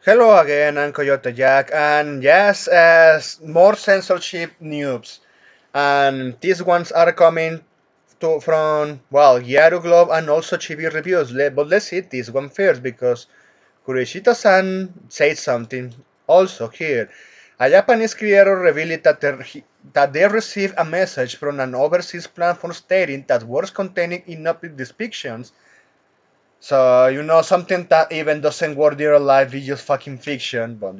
Hello again, I'm Coyote Jack, and yes, as more censorship news, and these ones are coming from Yaru Globe and also Chibi reviews. But let's see this one first because Kurishita-san said something also here. A Japanese creator revealed that they received a message from an overseas platform stating that words containing inappropriate depictions, so something that even doesn't work in real life is just fucking fiction, but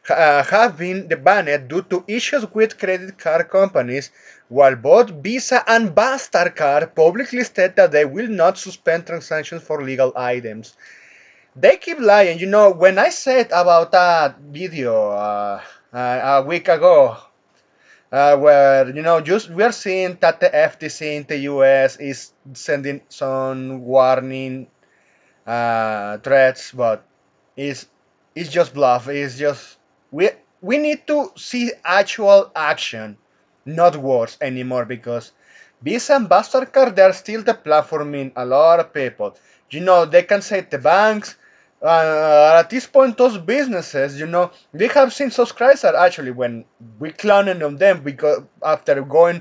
have been banned due to issues with credit card companies, while both Visa and Bastardcard publicly state that they will not suspend transactions for legal items. They keep lying. When I said about that video a week ago, where just we are seeing that the FTC in the US is sending some warning threats, but it's it's just bluff. It's just we we need to see actual action, not words anymore, because Visa and Mastercard they're still deplatforming a lot of people. They can say the banks. At this point, those businesses, they have seen subscribers actually when we clowning on them because after going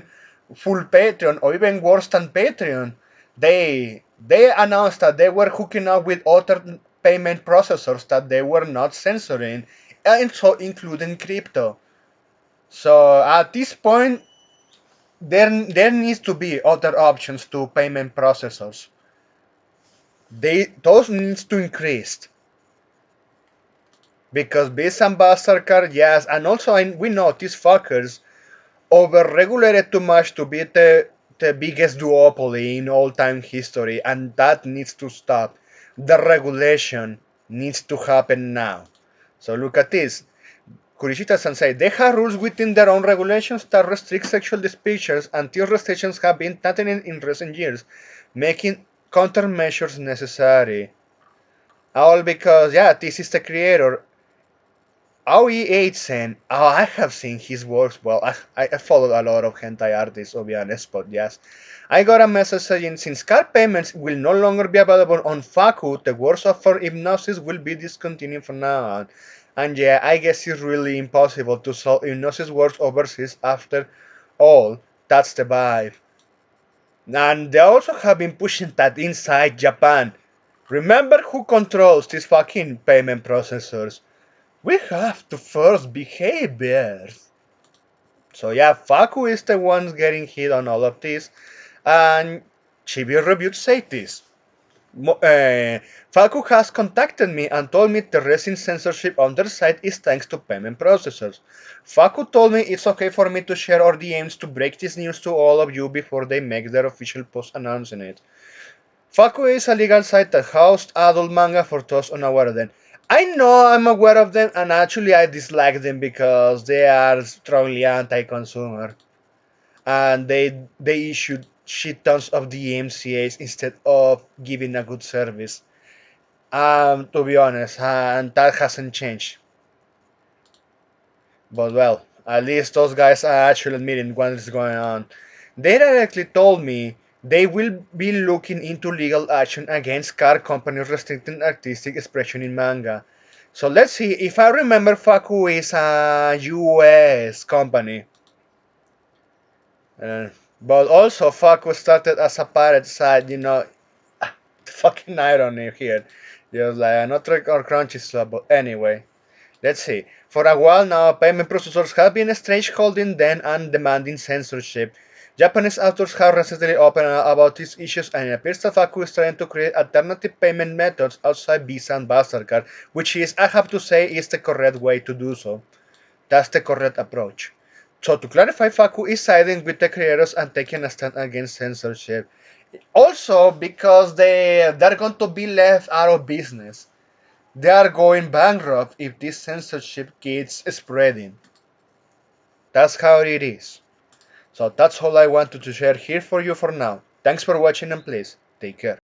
full Patreon or even worse than Patreon, they announced that they were hooking up with other payment processors that they were not censoring, and so including crypto. So at this point, there needs to be other options to payment processors. Those needs to increase because Visa and Mastercard, yes, and also we know these fuckers over-regulated too much to be the biggest duopoly in all-time history, and that needs to stop. The regulation needs to happen now. So look at this. Kurishita-sensei, they have rules within their own regulations that restrict sexual depictions, and these restrictions have been tightened in recent years, making countermeasures necessary. All because, yeah, this is the creator, R18. Oh, I have seen his works. Well, I follow a lot of hentai artists, to be honest, but yes. I got a message saying since card payments will no longer be available on Faku, the workshop for hypnosis will be discontinued from now on. And yeah, I guess it's really impossible to sell hypnosis works overseas after all. That's the vibe. And they also have been pushing that inside Japan. Remember who controls these fucking payment processors? We have to first behave bears. So yeah, Faku is the one getting hit on all of this, and Chibi Review said this. Faku has contacted me and told me the resin censorship on their site is thanks to payment processors. Faku told me it's okay for me to share our DMs to break this news to all of you before they make their official post announcing it. Faku is a legal site that hosts adult manga for those unaware of them. I know I'm aware of them, and actually I dislike them because they are strongly anti-consumer, and they issue shit tons of DMCAs instead of giving a good service. To be honest, and that hasn't changed. But well, at least those guys are actually admitting what is going on. They directly told me they will be looking into legal action against car companies restricting artistic expression in manga. So let's see. If I remember, Faku is a US company. Uh, but also, Faku started as a pirate site, fucking irony here. Just like not or crunchy slab, but anyway. Let's see. For a while now, payment processors have been strange holding them and demanding censorship. Japanese authors have recently opened about these issues, and it appears that Faku is trying to create alternative payment methods outside Visa and Mastercard, which is, I have to say, is the correct way to do so. That's the correct approach. So to clarify, Faku is siding with the creators and taking a stand against censorship. Also, because they're going to be left out of business. They are going bankrupt if this censorship keeps spreading. That's how it is. So that's all I wanted to share here for you for now. Thanks for watching and please take care.